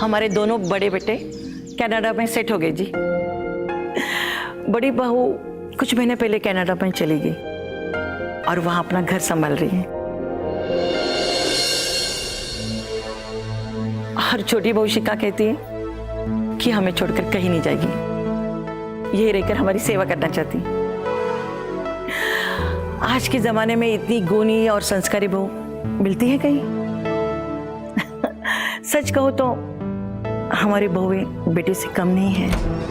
हमारे दोनों बड़े बेटे कनाडा में सेट हो गए जी। बड़ी बहू कुछ महीने पहले कनाडा में चली गई और वहां अपना घर संभाल रही है। और छोटी बहू शिका कहती है कि हमें छोड़कर कहीं नहीं जाएगी, यही रहकर हमारी सेवा करना चाहती। आज के जमाने में इतनी गुणी और संस्कारी बहू मिलती है कहीं? सच कहो तो हमारी बहुएं बेटे से कम नहीं है।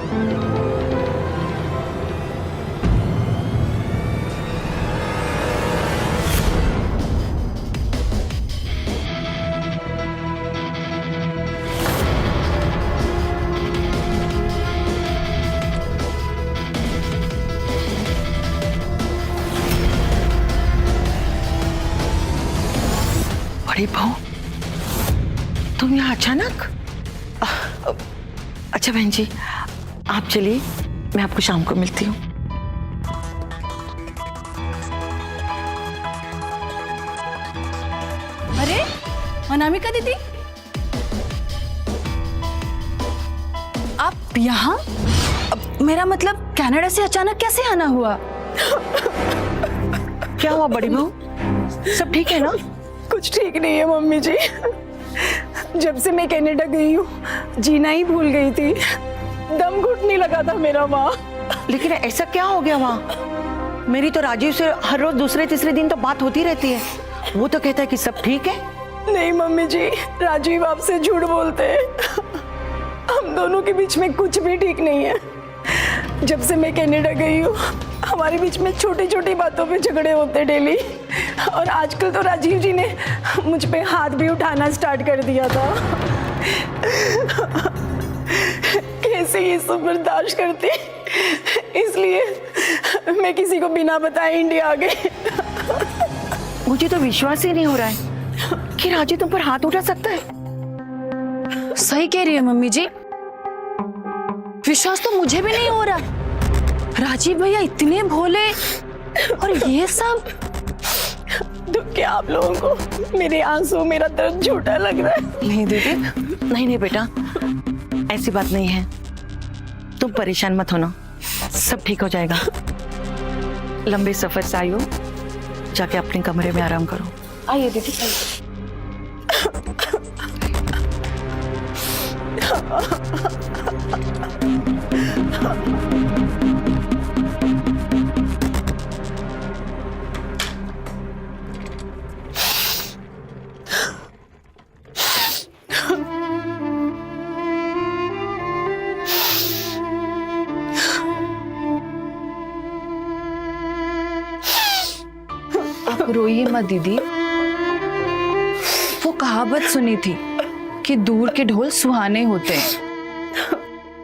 बड़ी बहू, तुम यहाँ अचानक? अच्छा बहन जी, आप चलिए, मैं आपको शाम को मिलती हूँ। अरे अनामिका दीदी, आप यहाँ? मेरा मतलब कनाडा से अचानक कैसे आना हुआ? क्या हुआ बड़ी बहू, सब ठीक है ना? कुछ ठीक नहीं है मम्मी जी। जब से मैं कनाडा गई हूँ जीना ही भूल गई थी, दम घुटने लगा था मेरा वहाँ। लेकिन ऐसा क्या हो गया वहाँ? मेरी तो राजीव से हर रोज दूसरे तीसरे दिन तो बात होती रहती है, वो तो कहता है कि सब ठीक है। नहीं मम्मी जी, राजीव आपसे झूठ बोलते हैं। हम दोनों के बीच में कुछ भी ठीक नहीं है। जब से मैं कनाडा गई हूँ हमारे बीच में छोटी छोटी बातों पे झगड़े होते डेली, और आजकल तो राजीव जी ने मुझ पे हाथ भी उठाना स्टार्ट कर दिया था। कैसे ये सब बर्दाश्त करती, इसलिए मैं किसी को बिना बताए इंडिया आ गई। मुझे तो विश्वास ही नहीं हो रहा है कि राजीव तुम पर हाथ उठा सकता है। सही कह रही है मम्मी जी, विश्वास तो मुझे भी नहीं हो रहा। राजीव भैया इतने भोले, और ये सब। तो क्या आप लोगों को मेरे आंसू, मेरा दर्द झूठा लग रहा है? नहीं दीदी, नहीं नहीं बेटा, ऐसी बात नहीं है। तुम परेशान मत होना, सब ठीक हो जाएगा। लंबे सफर से आई हो, जाके अपने कमरे में आराम करो। आइए दीदी, आप रोइए मत दीदी। वो कहावत सुनी थी कि दूर के ढोल सुहाने होते हैं,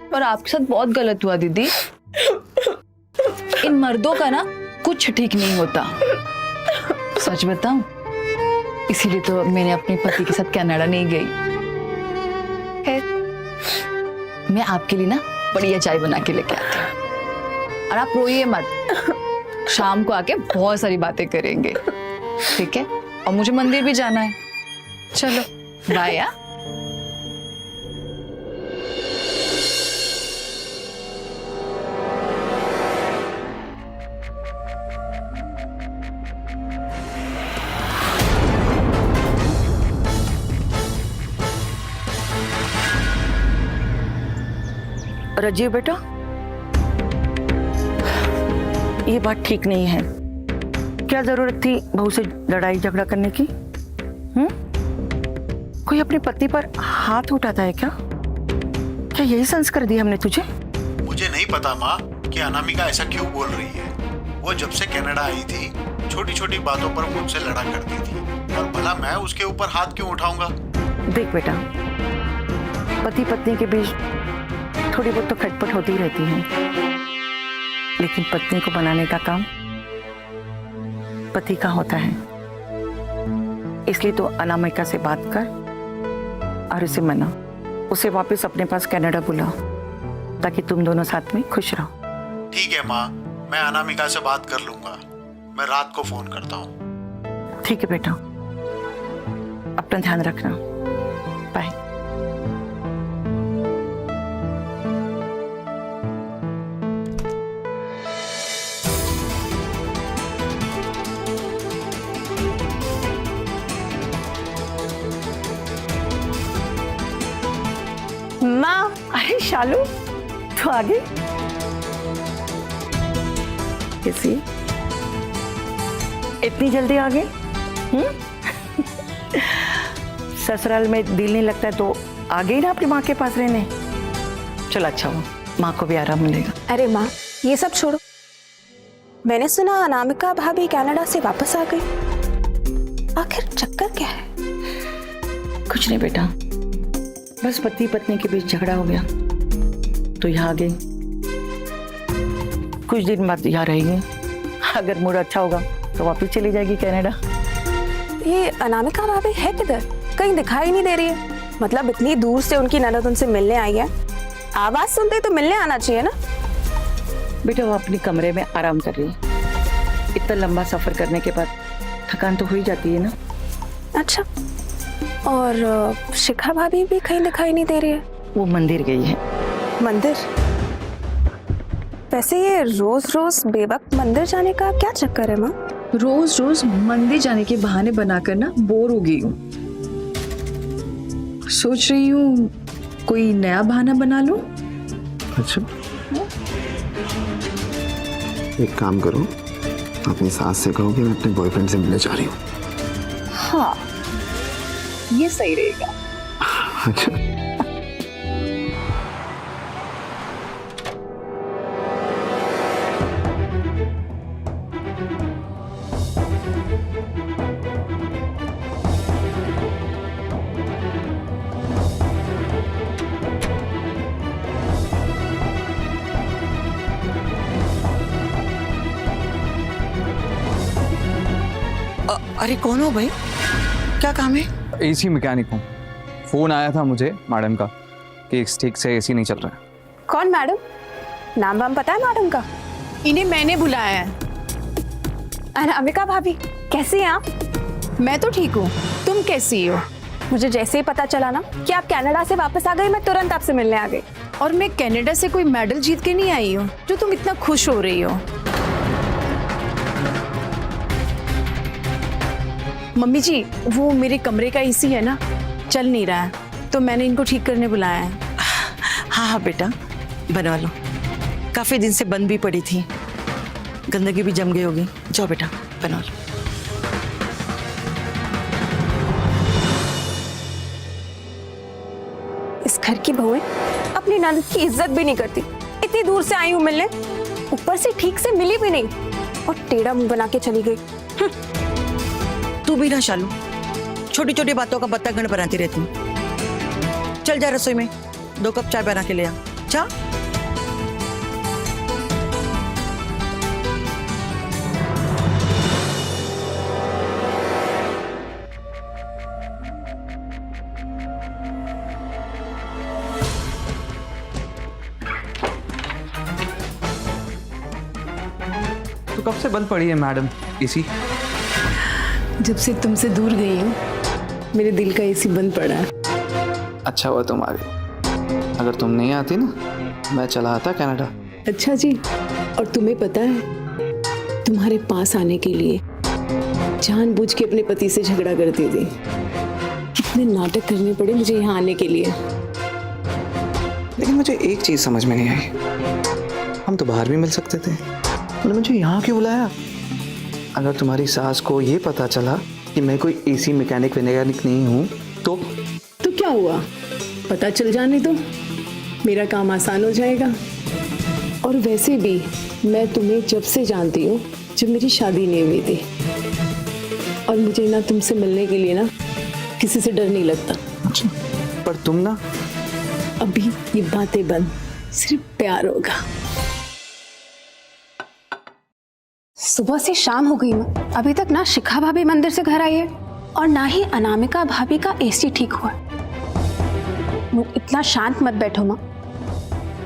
और आपके साथ बहुत गलत हुआ दीदी। इन मर्दों का ना कुछ ठीक नहीं होता, सच बताऊं, इसीलिए तो मैंने अपने पति के साथ कनाडा नहीं गई। मैं आपके लिए ना बढ़िया चाय बना के लेके आती हूँ, और आप रोइए मत। शाम को आके बहुत सारी बातें करेंगे, ठीक है? और मुझे मंदिर भी जाना है। चलो बाय। यार राजीव बेटा, ये बात ठीक नहीं है। क्या जरूरत थी बहू से लड़ाई झगड़ा करने की? कोई अपने पति पर हाथ उठाता है क्या? क्या यही संस्कार दिया हमने तुझे? मुझे नहीं पता माँ कि अनामिका ऐसा क्यों बोल रही है। वो जब से कनाडा आई थी छोटी छोटी बातों पर मुझसे लड़ा करती थी, और भला मैं उसके ऊपर हाथ क्यों उठाऊंगा? देख बेटा, पति पत्नी के बीच थोड़ी बहुत तो खटपट होती ही रहती है, लेकिन पत्नी को बनाने का काम पति का होता है। इसलिए तो अनामिका से बात कर और उसे मना, उसे वापस अपने पास कनाडा बुला, ताकि तुम दोनों साथ में खुश रहो। ठीक है माँ, मैं अनामिका से बात कर लूंगा। मैं रात को फोन करता हूँ। ठीक है बेटा, अपना ध्यान रखना। बाय। शालू तो आगे किसी इतनी जल्दी आ गए? ससुराल में दिल नहीं लगता तो आ गई ना अपनी माँ के पास रहने। चलो अच्छा हुआ, माँ को भी आराम मिलेगा। अरे माँ, ये सब छोड़ो। मैंने सुना अनामिका भाभी कनाडा से वापस आ गई। आखिर चक्कर क्या है? कुछ नहीं बेटा, बस पति पत्नी के बीच झगड़ा हो गया तो यहाँ आ गई। कुछ दिन बाद यहाँ रहेगी, अगर मूड अच्छा होगा तो वापस चली जाएगी कनाडा। ये अनामिका भाभी है किधर? कहीं दिखाई नहीं दे रही है। मतलब इतनी दूर से उनकी ननद उनसे मिलने आई है, आवाज सुनते तो मिलने आना चाहिए ना। बेटा वो अपने कमरे में आराम कर रही है। इतना लंबा सफर करने के बाद थकान तो हो ही जाती है ना। अच्छा, और शिखा भाभी भी कहीं दिखाई नहीं दे रही है। वो मंदिर गई है। मंदिर? वैसे ये रोज रोज बेवक्त मंदिर जाने का क्या चक्कर है माँ? रोज रोज मंदिर जाने के बहाने बनाकर ना बोर हो गई हूँ। सोच रही हूँ कोई नया बहाना बना लूं। अच्छा, एक काम करो, अपनी सास से कहो कि मैं अपने बॉयफ्रेंड से मिलने जा रही हूँ। हाँ, ये सही रहेगा। अच्छा, अरे कौन हो भाई, क्या काम है? एसी मैकेनिक हूँ। फोन आया था मुझे मैडम का कि ठीक से एसी नहीं चल रहा है। कौन मैडम? नाम वाम पता है मैडम का? इन्हें मैंने बुलाया है। अनामिका भाभी, कैसी हैं आप? मैं तो ठीक हूँ, तुम कैसी हो? मुझे जैसे ही पता चला ना कि आप कनाडा से वापस आ गई, मैं तुरंत आपसे मिलने आ गई। और मैं कनाडा से कोई मेडल जीत के नहीं आई हूँ जो तुम इतना खुश हो रही हो। मम्मी जी, वो मेरे कमरे का एसी है ना, चल नहीं रहा है, तो मैंने इनको ठीक करने बुलाया है। हाँ हाँ बेटा, बनवा लो। काफी दिन से बंद भी पड़ी थी, गंदगी भी जम गई होगी। जाओ बेटा बनवा लो। इस घर की बहुएं अपनी ननद की इज्जत भी नहीं करती। इतनी दूर से आई हूँ मिलने, ऊपर से ठीक से मिली भी नहीं और टेढ़ा मुंह बना के चली गई। तू भी ना शालू, छोटी छोटी बातों का बत्ता गण बनाती रहती हूँ। चल जा रसोई में 2 कप चाय बना के ले आ। जा। तो कब से बंद पड़ी है मैडम एसी? जब से तुमसे दूर गई हूँ मेरे दिल का एसी बंद पड़ा है। अच्छा हुआ तुम आ गई, अगर तुम नहीं आती ना मैं चला आता कनाडा। अच्छा जी, और तुम्हें पता है तुम्हारे पास आने के लिए जानबूझ के अपने पति से झगड़ा करती थी। कितने नाटक करने पड़े मुझे यहाँ आने के लिए। लेकिन मुझे एक चीज समझ में नहीं आई, हम तो बाहर भी मिल सकते थे, उन्होंने मुझे यहाँ क्यों बुलाया? अगर तुम्हारी सास को ये पता चला कि मैं कोई एसी मैकेनिक नहीं हूँ तो क्या हुआ, पता चल जाने दो, मेरा काम आसान हो जाएगा। और वैसे भी मैं तुम्हें जब से जानती हूँ, जब मेरी शादी नहीं हुई थी, और मुझे ना तुमसे मिलने के लिए ना किसी से डर नहीं लगता। अच्छा, पर तुम ना अभी ये बातें बंद, सिर्फ प्यार होगा। सुबह से शाम हो गई माँ, अभी तक ना शिखा भाभी मंदिर से घर आई है और ना ही अनामिका भाभी का एसी ठीक हुआ। इतना शांत मत बैठो माँ,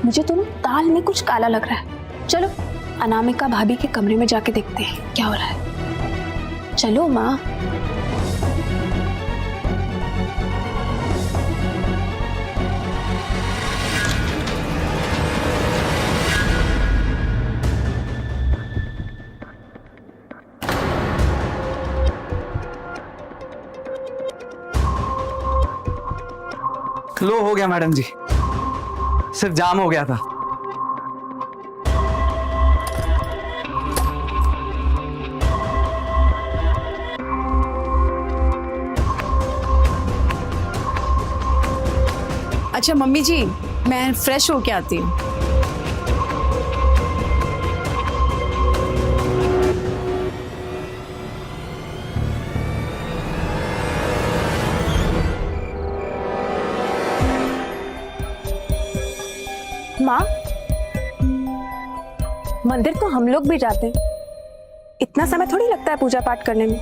मुझे तो ना दाल में कुछ काला लग रहा है। चलो अनामिका भाभी के कमरे में जाके देखते हैं क्या हो रहा है। चलो माँ। लो हो गया मैडम जी, सिर्फ जाम हो गया था। अच्छा मम्मी जी, मैं फ्रेश होके आती हूँ। माँ, मंदिर तो हम लोग भी जाते हैं। इतना समय थोड़ी लगता है पूजा पाठ करने में।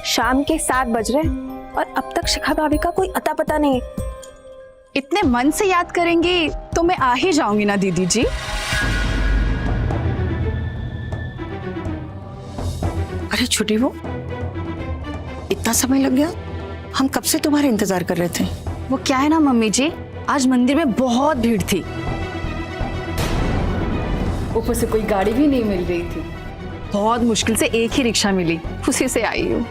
शाम के 7 बज रहे हैं और अब तक शिखा भाभी का कोई अता पता नहीं है। इतने मन से याद करेंगी तो मैं आ ही जाऊंगी ना दीदी जी। अरे छुट्टी वो, इतना समय लग गया? हम कब से तुम्हारे इंतजार कर रहे थे। वो क्या है ना मम्मी जी, आज मंदिर में बहुत भीड़ थी, ऊपर से कोई गाड़ी भी नहीं मिल रही थी। बहुत मुश्किल से एक ही रिक्शा मिली, उसी से आई हूँ।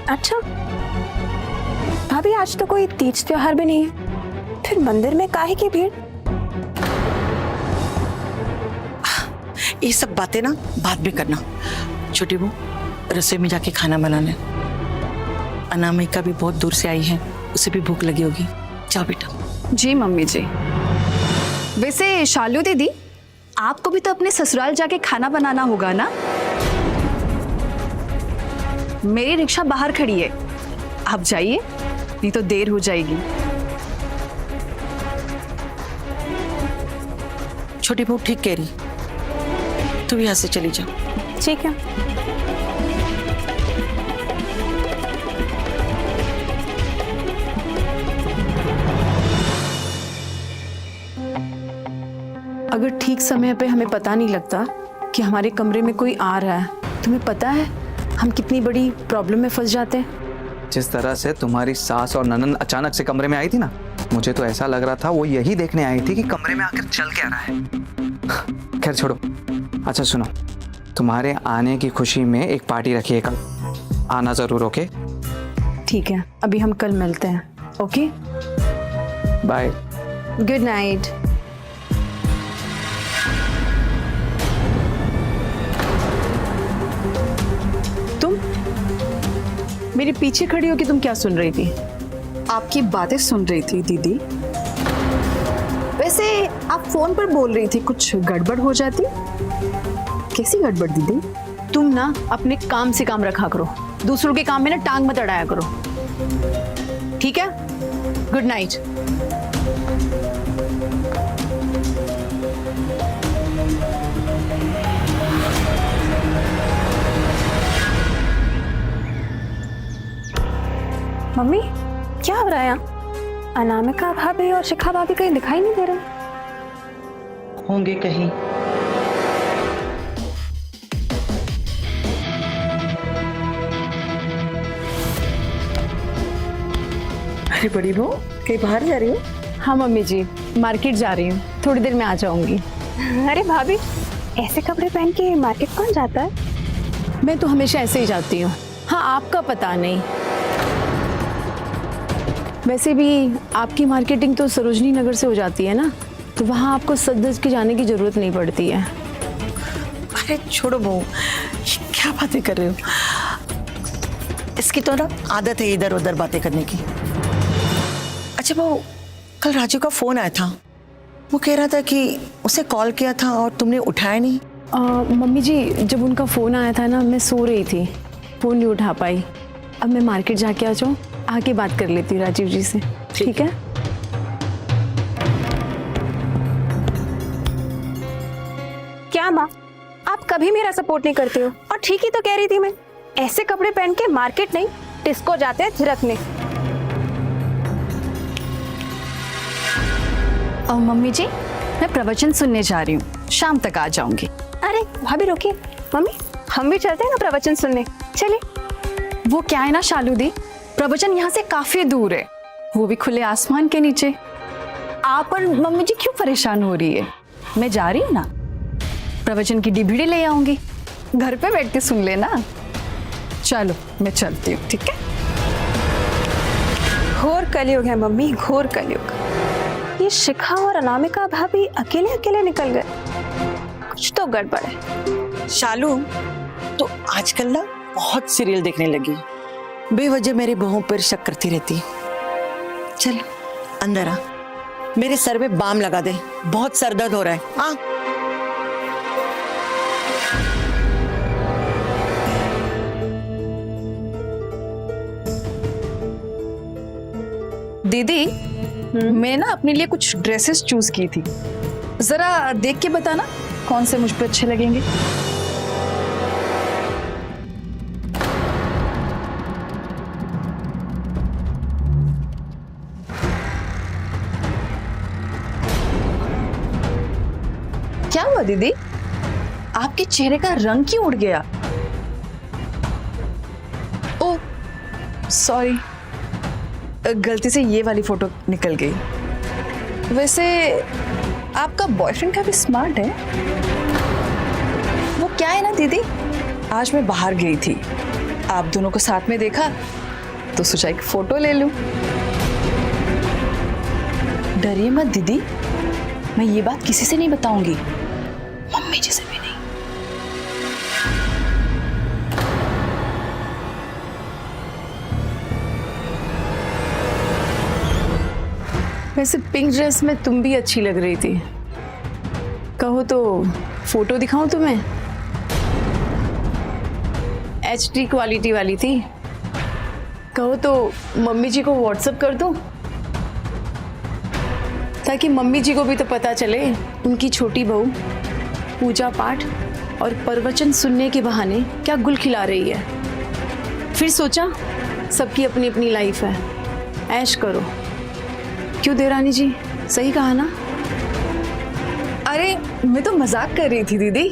अच्छा भाभी, आज तो कोई तीज त्योहार भी नहीं है, फिर मंदिर में काहे की भीड़? ये सब बातें ना बाद में करना। छोटी बहू, रसोई में जाके खाना बनाने। अनामिका भी बहुत दूर से आई है, उसे भी भूख लगी होगी। जाओ बेटा। जी मम्मी जी। वैसे शालू दीदी, आपको भी तो अपने ससुराल जाके खाना बनाना होगा ना? मेरी रिक्शा बाहर खड़ी है, आप जाइए, नहीं तो देर हो जाएगी। छोटी बहू ठीक कह रही, तू यहाँ से चली जा। ठीक है। अगर ठीक समय पे हमें पता नहीं लगता कि हमारे कमरे में कोई आ रहा है, तुम्हें पता है हम कितनी बड़ी प्रॉब्लम में फंस जाते हैं। जिस तरह से तुम्हारी सास और ननन अचानक से कमरे में आई थी ना, मुझे तो ऐसा लग रहा था वो यही देखने आई थी कि कमरे में आकर चल क्या रहा है। खैर छोड़ो। अच्छा सुनो, तुम्हारे आने की खुशी में एक पार्टी रखी है कल, आना जरूर। ओके ठीक है, अभी हम कल मिलते हैं। Okay, bye. Good night. तुम मेरे पीछे खड़ी हो कि तुम क्या सुन रही थी? आपकी बातें सुन रही थी दीदी। वैसे आप फोन पर बोल रही थी, कुछ गड़बड़ हो जाती? कैसी गड़बड़ दीदी? तुम ना अपने काम से काम रखा करो, दूसरों के काम में ना टांग मत अड़ाया करो, ठीक है? Good night. मम्मी, क्या हो रहा है यहाँ? अनामिका भाभी और शिखा भाभी कहीं दिखाई नहीं दे रहे। होंगे कहीं। अरे बड़ी बहू, कहीं बाहर जा रही हो? हाँ मम्मी जी, मार्केट जा रही हूँ, थोड़ी देर में आ जाऊंगी। अरे भाभी, ऐसे कपड़े पहन के मार्केट कौन जाता है? मैं तो हमेशा ऐसे ही जाती हूँ। हाँ, आपका पता नहीं। वैसे भी आपकी मार्केटिंग तो सरोजनी नगर से हो जाती है ना, तो वहाँ आपको सज के जाने की जरूरत नहीं पड़ती है। अरे छोड़ो बहू, ये क्या बातें कर रहे हो? इसकी तो ना आदत है इधर उधर बातें करने की। अच्छा बहू, कल राजू का फोन आया था, वो कह रहा था कि उसे कॉल किया था और तुमने उठाया नहीं। मम्मी जी, जब उनका फ़ोन आया था ना, मैं सो रही थी, फ़ोन नहीं उठा पाई। अब मैं मार्केट जाके आ जाऊँ, आके बात कर लेती हूँ राजीव जी से, ठीक है? क्या माँ, आप कभी मेरा सपोर्ट नहीं करते हो। और ठीक ही तो कह रही थी मैं, ऐसे कपड़े पहन के मार्केट नहीं डिस्को जाते हैं थिरकने। और मम्मी जी, मैं प्रवचन सुनने जा रही हूँ, शाम तक आ जाऊंगी। अरे भाभी रुकिए, मम्मी हम भी चलते हैं ना प्रवचन सुनने, चलिए। वो क्या है ना शालू दी, प्रवचन यहाँ से काफी दूर है, वो भी खुले आसमान के नीचे। आप और मम्मी जी क्यों परेशान हो रही है? मैं जा रही हूँ ना, प्रवचन की डीवीडी ले आऊंगी, घर पे बैठ के सुन लेना। चलो मैं चलती हूँ, ठीक है? घोर कलयुग है मम्मी, घोर कलयुग। ये शिखा और अनामिका भाभी अकेले अकेले निकल गए, कुछ तो गड़बड़ है। शालू, तो आजकल ना बहुत सीरियल देखने लगी, बेवजह मेरी बहुओं पर शक करती रहती। चल अंदर आ, मेरे सर में बाम लगा दे, बहुत सर दर्द हो रहा है। आ दीदी, मैं ना अपने लिए कुछ ड्रेसेस चूज की थी, जरा देख के बताना कौन से मुझ पे अच्छे लगेंगे। क्या हुआ दीदी, आपके चेहरे का रंग क्यों उड़ गया? ओह सॉरी, गलती से ये वाली फोटो निकल गई। वैसे आपका बॉयफ्रेंड काफी स्मार्ट है। वो क्या है ना दीदी, आज मैं बाहर गई थी, आप दोनों को साथ में देखा तो सोचा एक फोटो ले लूं। डरिए मत दीदी, मैं ये बात किसी से नहीं बताऊंगी, मम्मी जी से भी नहीं। वैसे पिंक ड्रेस में तुम भी अच्छी लग रही थी, कहो तो फोटो दिखाऊं तुम्हें? HD क्वालिटी वाली थी, कहो तो मम्मी जी को व्हाट्सएप कर दूं, ताकि मम्मी जी को भी तो पता चले उनकी छोटी बहू पूजा पाठ और प्रवचन सुनने के बहाने क्या गुल खिला रही है। फिर सोचा सबकी अपनी अपनी लाइफ है, ऐश करो। क्यों देरानी जी, सही कहा ना? अरे मैं तो मजाक कर रही थी दीदी,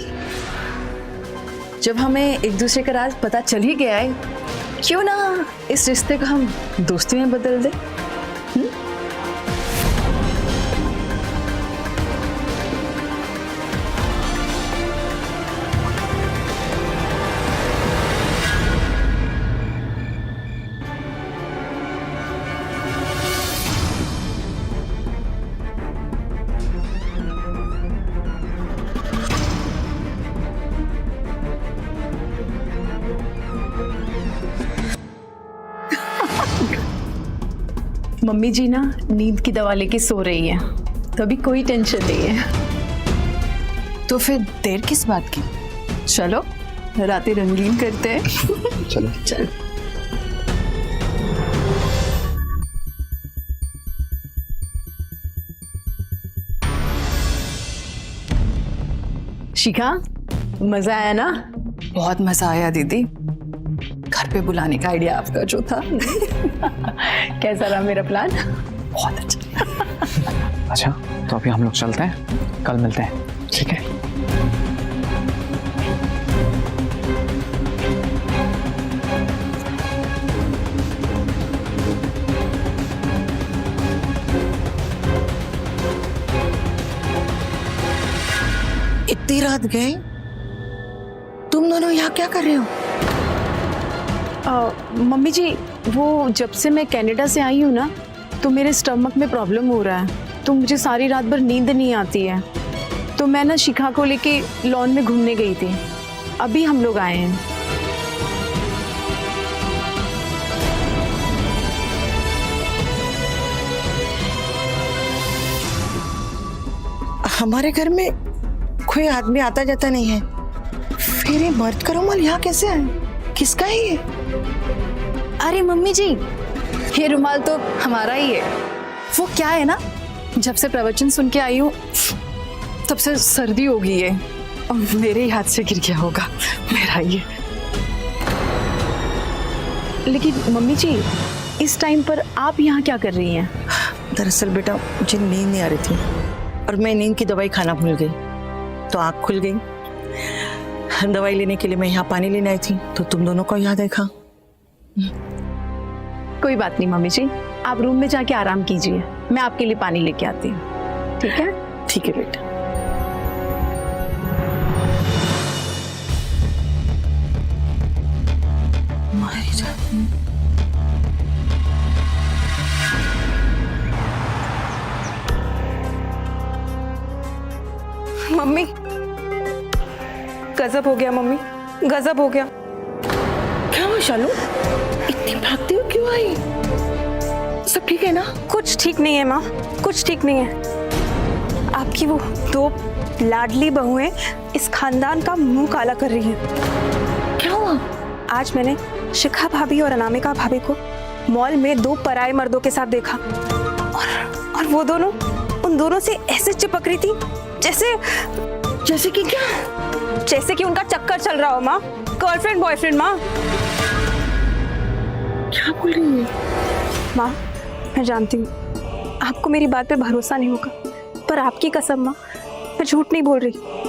जब हमें एक दूसरे का राज पता चल ही गया है, क्यों ना इस रिश्ते को हम दोस्ती में बदल दें। मम्मी जी ना नींद की दवा लेके सो रही है, तो अभी कोई टेंशन नहीं है। तो फिर देर किस बात की, चलो रातें रंगीन करते हैं। चलो चल शिखा, मजा आया ना? बहुत मजा आया दीदी, घर पे बुलाने का आइडिया आपका जो था। कैसा रहा मेरा प्लान? बहुत अच्छा। अच्छा तो अभी हम लोग चलते हैं, कल मिलते हैं, ठीक है? इतनी रात गए, तुम दोनों यहाँ क्या कर रहे हो? मम्मी जी, वो जब से मैं कनाडा से आई हूँ ना, तो मेरे स्टमक में प्रॉब्लम हो रहा है, तो मुझे सारी रात भर नींद नहीं आती है। तो मैं ना शिखा को लेके लॉन में घूमने गई थी, अभी हम लोग आए हैं। हमारे घर में कोई आदमी आता जाता नहीं है, फिर ये मर्द का रुमाल यहाँ कैसे आए? किसका है ये? अरे मम्मी जी, ये रुमाल तो हमारा ही है। वो क्या है ना, जब से प्रवचन सुन के आई हूँ तब से सर्दी हो गई है, और मेरे ही हाथ से गिर गया होगा, मेरा ये। लेकिन मम्मी जी, इस टाइम पर आप यहाँ क्या कर रही हैं? दरअसल बेटा मुझे नींद नहीं आ रही थी, और मैं नींद की दवाई खाना भूल गई, तो आँख खुल गई। दवाई लेने के लिए मैं यहाँ पानी लेने आई थी, तो तुम दोनों को यहाँ देखा। कोई बात नहीं मम्मी जी, आप रूम में जाके आराम कीजिए, मैं आपके लिए पानी लेके आती हूँ। ठीक है? ठीक है बेटा। गजब हो गया मम्मी, गजब हो गया। क्या हुआ शालू, इतनी भागती हो क्यों आई? सब ठीक है ना? कुछ ठीक नहीं है माँ, कुछ ठीक नहीं है। आपकी वो दो लाडली बहुएं इस खानदान का मुंह काला कर रही हैं। क्या हुआ? आज मैंने शिखा भाभी और अनामिका भाभी को मॉल में दो पराये मर्दों के साथ देखा और वो दोनों उन दोनों से ऐसे चिपक रही थी जैसे कि क्या? जैसे कि उनका चक्कर चल रहा हो माँ, गर्लफ्रेंड बॉयफ्रेंड। माँ क्या बोल रही है? माँ मैं जानती हूँ आपको मेरी बात पे भरोसा नहीं होगा, पर आपकी कसम माँ, मैं झूठ नहीं बोल रही।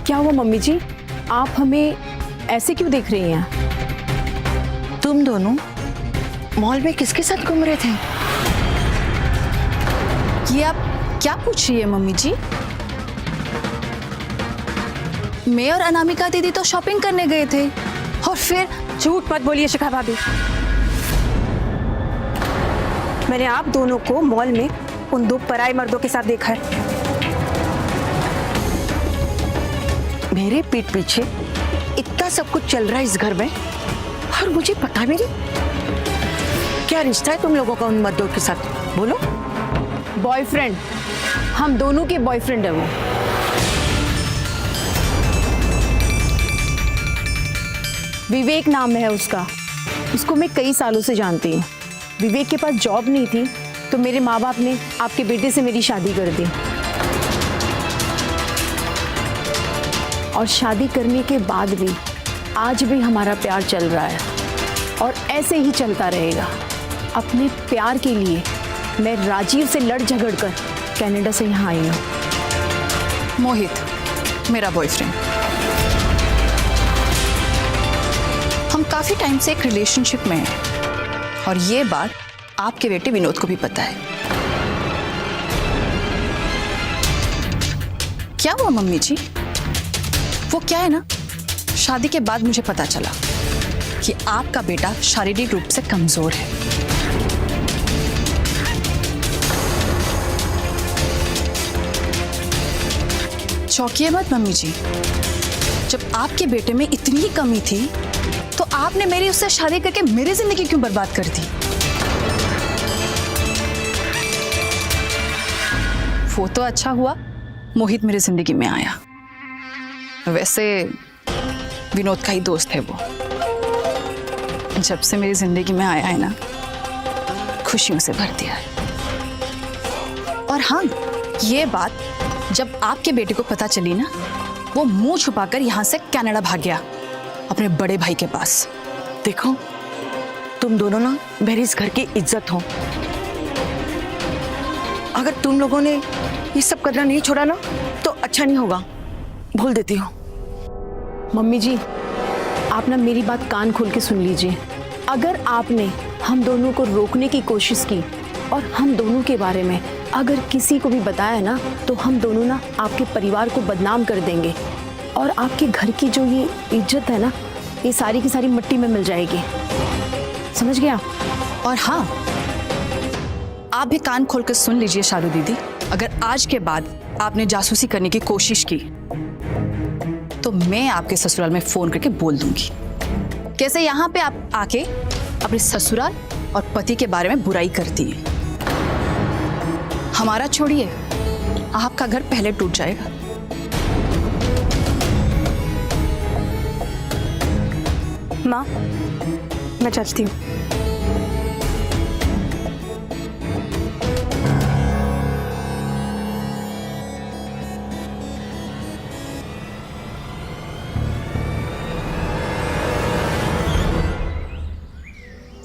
क्या हुआ मम्मी जी, आप हमें ऐसे क्यों देख रही हैं? तुम दोनों मॉल में किसके साथ घूम रहे थे? ये आप क्या पूछ रही है मम्मी जी? मैं और अनामिका दीदी तो शॉपिंग करने गए थे और फिर झूठ मत बोलिए शिखा भाभी, मैंने आप दोनों को मॉल में उन दो पराये मर्दों के साथ देखा है। मेरे पीठ पीछे इतना सब कुछ चल रहा है इस घर में और मुझे पता भी नहीं। क्या रिश्ता है तुम लोगों का उन मर्दों के साथ? बोलो। बॉयफ्रेंड, हम दोनों के बॉयफ्रेंड है वो। विवेक नाम है उसका, उसको मैं कई सालों से जानती हूँ। विवेक के पास जॉब नहीं थी तो मेरे माँ बाप ने आपके बेटे से मेरी शादी कर दी, और शादी करने के बाद भी आज भी हमारा प्यार चल रहा है और ऐसे ही चलता रहेगा। अपने प्यार के लिए मैं राजीव से लड़ झगड़ कर कनाडा से यहाँ आई हूँ। मोहित मेरा बॉयफ्रेंड। हम काफी टाइम से एक रिलेशनशिप में हैं और ये बात आपके बेटे विनोद को भी पता है। क्या हुआ मम्मी जी? वो क्या है ना, शादी के बाद मुझे पता चला कि आपका बेटा शारीरिक रूप से कमजोर है। चौंकिए मत मम्मी जी, जब आपके बेटे में इतनी ही कमी थी तो आपने मेरी उससे शादी करके मेरी जिंदगी क्यों बर्बाद कर दी? वो तो अच्छा हुआ मोहित मेरी जिंदगी में आया। वैसे विनोद का ही दोस्त है वो। जब से मेरी जिंदगी में आया है ना, खुशियों से भर दिया है। और हाँ, ये बात जब आपके बेटे को पता चली ना, वो मुंह छुपाकर यहां से कनाडा भाग गया अपने बड़े भाई के पास। देखो, तुम दोनों ना मेरी इस घर की इज्जत हो। अगर तुम लोगों ने ये सब करना नहीं छोड़ा ना तो अच्छा नहीं होगा। भूल देती हो। मम्मी जी, आप ना मेरी बात कान खोल के सुन लीजिए। अगर आपने हम दोनों को रोकने की कोशिश की और हम दोनों के बारे में अगर किसी को भी बताया ना, तो हम दोनों ना आपके परिवार को बदनाम कर देंगे और आपके घर की जो ये इज्जत है ना, ये सारी की सारी मिट्टी में मिल जाएगी। समझ गया? और हाँ, आप भी कान खोल कर सुन लीजिए शालू दीदी, अगर आज के बाद आपने जासूसी करने की कोशिश की तो मैं आपके ससुराल में फोन करके बोल दूंगी। कैसे यहाँ पे आप आके अपने ससुराल और पति के बारे में बुराई करती है। हमारा छोड़िए, आपका घर पहले टूट जाएगा। माँ मैं चलती हूँ।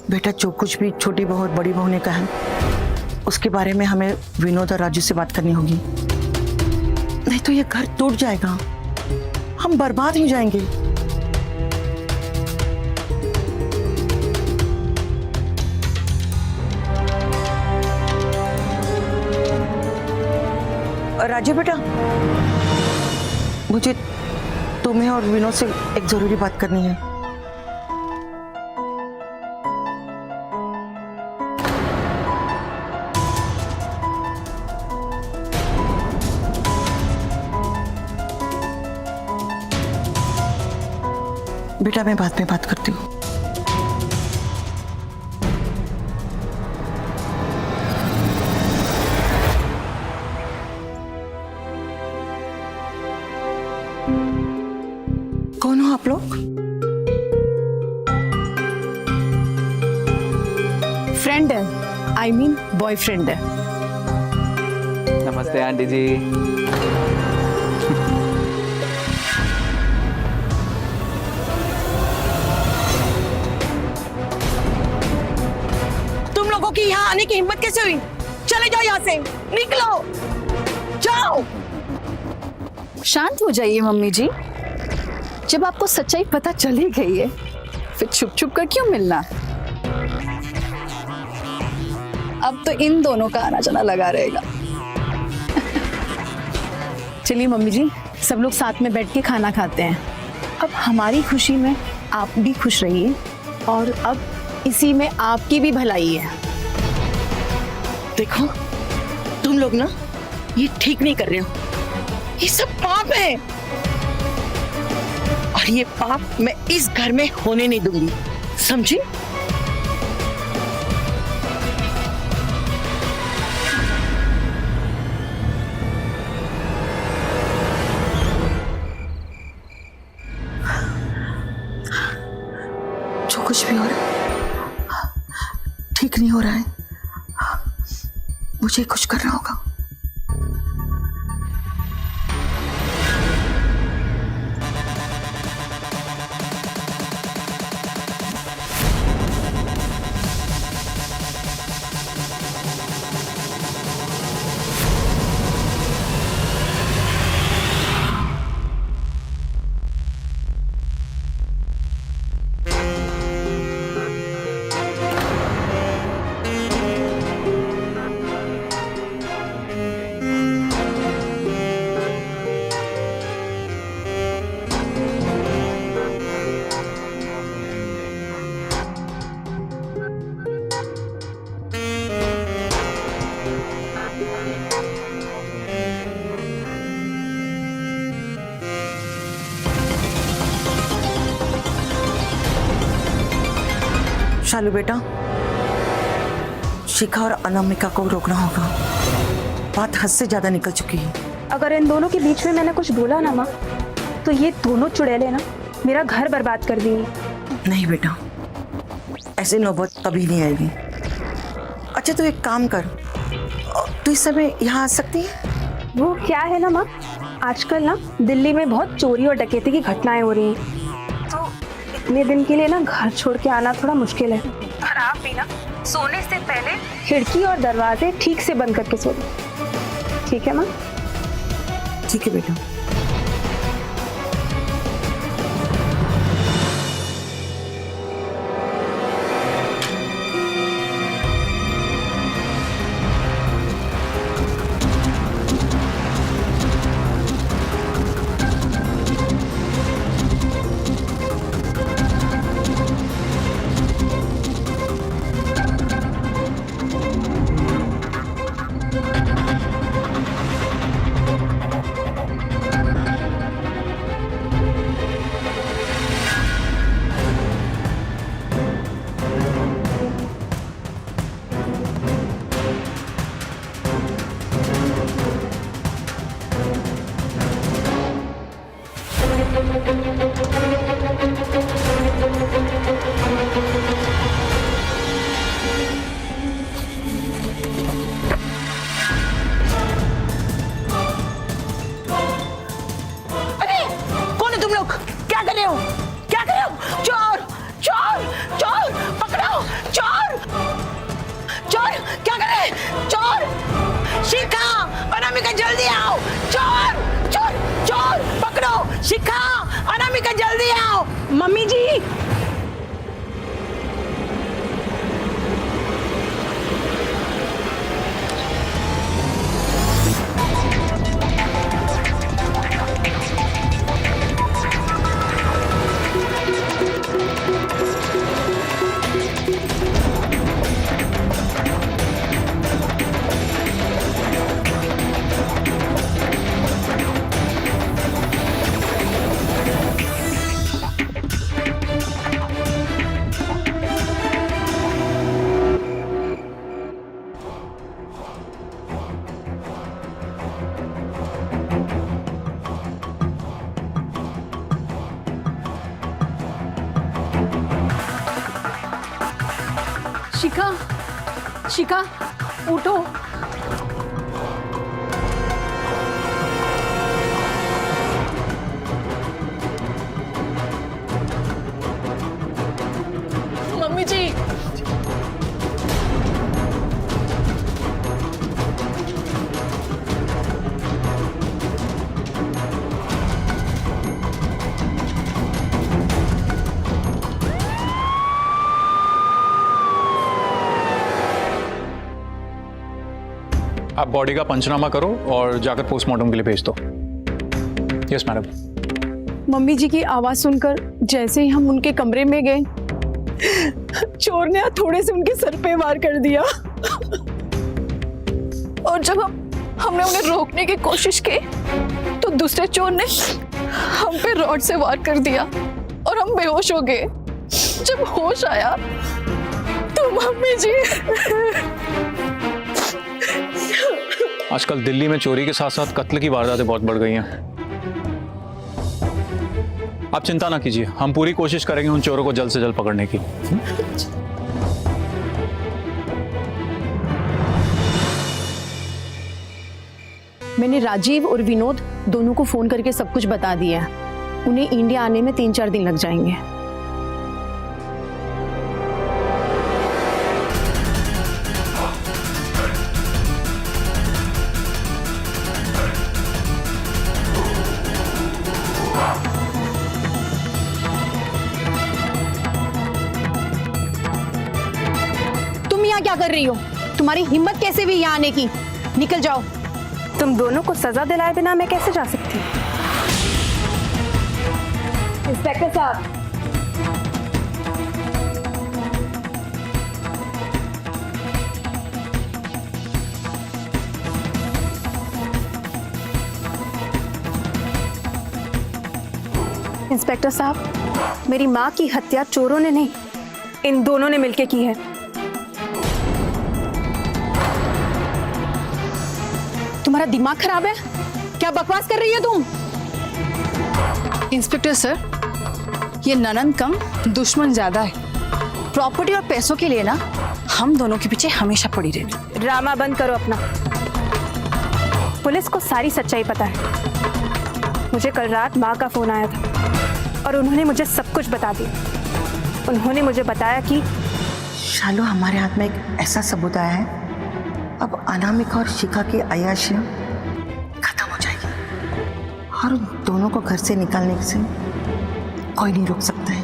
बेटा, जो कुछ भी छोटी बहू और बड़ी बहू ने कहा उसके बारे में हमें विनोद और राजू से बात करनी होगी, नहीं तो ये घर टूट जाएगा, हम बर्बाद हो जाएंगे। राजू बेटा, मुझे तुम्हें और विनोद से एक जरूरी बात करनी है। बेटा मैं बाद में बात करती हूँ। कौन हो आप लोग? फ्रेंड है, आई मीन बॉयफ्रेंड है। नमस्ते आंटी जी। तुम लोगों की यहाँ आने की हिम्मत कैसे हुई? चले जाओ यहाँ से, निकलो, जाओ। शांत हो जाइए मम्मी जी। जब आपको सच्चाई पता चल ही गई है, फिर छुप छुप कर क्यों मिलना? अब तो इन दोनों का आना जाना लगा रहेगा। चलिए मम्मी जी, सब लोग साथ में बैठ के खाना खाते हैं। अब हमारी खुशी में आप भी खुश रहिए और अब इसी में आपकी भी भलाई है। देखो तुम लोग ना ये ठीक नहीं कर रहे हो, ये सब पाप है और ये पाप मैं इस घर में होने नहीं दूंगी, समझी? जो कुछ भी हो रहा है ठीक नहीं हो रहा है, मुझे कुछ करना होगा। शालू बेटा, शिखा और अनामिका को रोकना होगा, बात हद से ज्यादा निकल चुकी है। अगर इन दोनों के बीच में मैंने कुछ बोला ना माँ, तो ये दोनों चुड़ैलें ना मेरा घर बर्बाद कर देंगी। नहीं बेटा, ऐसी नौबत कभी नहीं आएगी। अच्छा तो एक काम कर, तू इस समय यहाँ आ सकती है? वो क्या है ना माँ, आजकल ना दिल्ली में बहुत चोरी और डकैती की घटनाएं हो रही हैं, तो इतने दिन के लिए ना घर छोड़ के आना थोड़ा मुश्किल है। और आप भी ना सोने से पहले खिड़की और दरवाजे ठीक से बंद करके सो लो, ठीक है माँ? ठीक है बेटा। जल्दी आओ, चोर चोर चोर पकड़ो, शिखा अनामिका जल्दी आओ। मम्मी जी, शिखा, शिखा, उठो। मम्मी जी, आप बॉडी का पंचनामा करो और जाकर पोस्टमार्टम के लिए भेज दो। Yes madam. मम्मी जी की आवाज सुनकर जैसे ही हम उनके कमरे में गए, चोर ने थोड़े से उनके सर पे वार कर दिया। और जब हमने उन्हें रोकने की कोशिश की तो दूसरे चोर ने हम पे रॉड से वार कर दिया और हम बेहोश हो गए। जब होश आया तो मम्मी जी, आजकल दिल्ली में चोरी के साथ साथ कत्ल की वारदातें बहुत बढ़ गई हैं। आप चिंता ना कीजिए, हम पूरी कोशिश करेंगे उन चोरों को जल्द से जल्द पकड़ने की। मैंने राजीव और विनोद दोनों को फोन करके सब कुछ बता दिया है। उन्हें इंडिया आने में 3-4 दिन लग जाएंगे। तुम यहाँ क्या कर रही हो? तुम्हारी हिम्मत कैसे हुई यहाँ आने की? निकल जाओ। तुम दोनों को सजा दिलाए बिना मैं कैसे जा सकती हूँ? इंस्पेक्टर साहब, इंस्पेक्टर साहब, मेरी माँ की हत्या चोरों ने नहीं, इन दोनों ने मिलकर की है। तुम्हारा दिमाग खराब है? क्या बकवास कर रही है तुम? इंस्पेक्टर सर, ये ननंद कम दुश्मन ज्यादा है। प्रॉपर्टी और पैसों के लिए ना हम दोनों के पीछे हमेशा पड़ी रहती। ड्रामा बंद करो अपना। पुलिस को सारी सच्चाई पता है। मुझे कल रात माँ का फोन आया था और उन्होंने मुझे सब कुछ बता दिया। उन्होंने मुझे बताया कि शालू, हमारे हाथ में एक ऐसा सबूत आया है, अब अनामिका और शिखा की अय्याशियां खत्म हो जाएगी और उन दोनों को घर से निकालने से कोई नहीं रोक सकता है।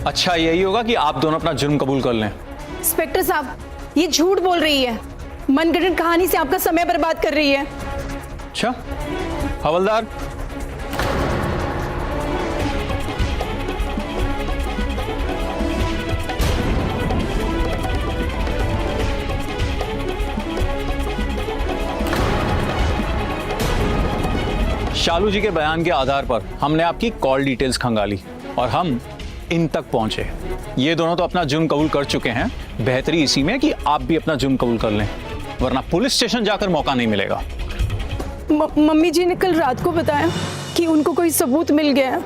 अच्छा, यही होगा कि आप दोनों अपना जुर्म कबूल कर लें। इंस्पेक्टर साहब, ये झूठ बोल रही है। मनगढ़ंत कहानी से आपका समय बर्बाद कर रही है। अच्छा हवलदार, शालू जी के बयान के आधार पर हमने आपकी कॉल डिटेल्स खंगाली और हम इन तक पहुंचे। ये दोनों तो अपना जुर्म कबूल कर चुके हैं। बेहतरी इसी में कि आप भी अपना जुर्म कबूल कर लें, वरना पुलिस स्टेशन जाकर मौका नहीं मिलेगा। मम्मी जी ने कल रात को बताया कि उनको कोई सबूत मिल गया।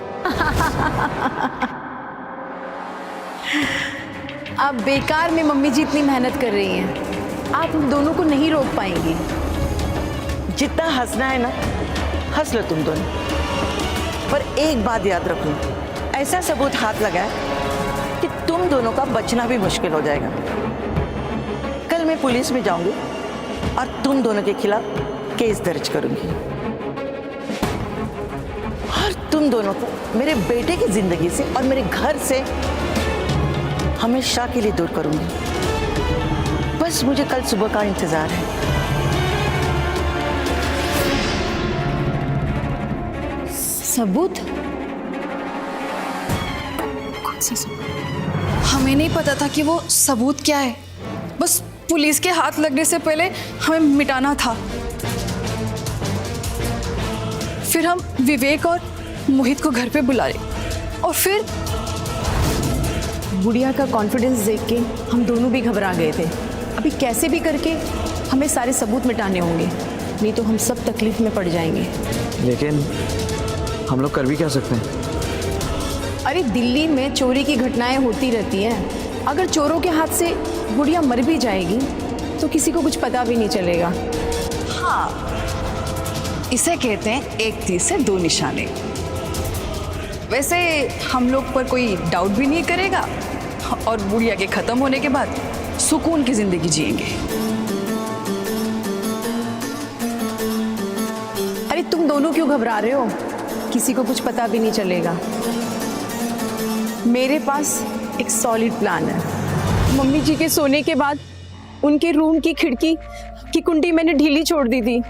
अब बेकार में मम्मी जी इतनी मेहनत कर रही हैं। आप हम दोनों को नहीं रोक पाएंगी। जितना हंसना है ना, हंस लो तुम दोनों, पर एक बात याद रखो, ऐसा सबूत हाथ लगाए कि तुम दोनों का बचना भी मुश्किल हो जाएगा। कल मैं पुलिस में जाऊंगी और तुम दोनों के खिलाफ केस दर्ज करूंगी और तुम दोनों को मेरे बेटे की जिंदगी से और मेरे घर से हमेशा के लिए दूर करूंगी। बस मुझे कल सुबह का इंतजार है। सबूत? कौन सा सबूत? हमें नहीं पता था कि वो सबूत क्या है। बस पुलिस के हाथ लगने से पहले हमें मिटाना था। फिर हम विवेक और मोहित को घर पे बुलाए और फिर गुड़िया का कॉन्फिडेंस देख के हम दोनों भी घबरा गए थे। अभी कैसे भी करके हमें सारे सबूत मिटाने होंगे, नहीं तो हम सब तकलीफ में पड़ जाएंगे। लेकिन हम लोग कर भी क्या सकते हैं? अरे दिल्ली में चोरी की घटनाएं होती रहती हैं। अगर चोरों के हाथ से गुड़िया मर भी जाएगी तो किसी को कुछ पता भी नहीं चलेगा। इसे कहते हैं एक तीर से दो निशाने। वैसे हम लोग पर कोई डाउट भी नहीं करेगा और बुढ़िया के खत्म होने के बाद सुकून की जिंदगी जिएंगे। अरे तुम दोनों क्यों घबरा रहे हो? किसी को कुछ पता भी नहीं चलेगा। मेरे पास एक सॉलिड प्लान है। मम्मी जी के सोने के बाद उनके रूम की खिड़की की कुंडी मैंने ढीली छोड़ दी थी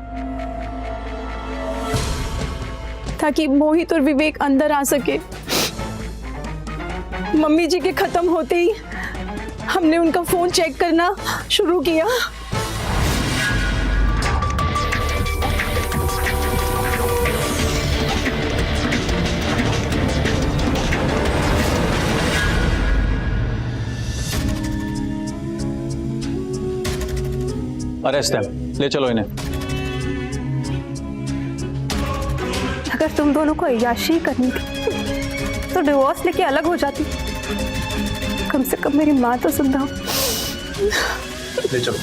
ताकि मोहित और विवेक अंदर आ सके। मम्मी जी के खत्म होते ही हमने उनका फोन चेक करना शुरू किया। अरेस्ट है, ले चलो इन्हें। अगर तुम दोनों को अय्याशी करनी थी तो डिवोर्स लेके अलग हो जाती। कम से कम मेरी माँ तो सुन रहा। ले चलो।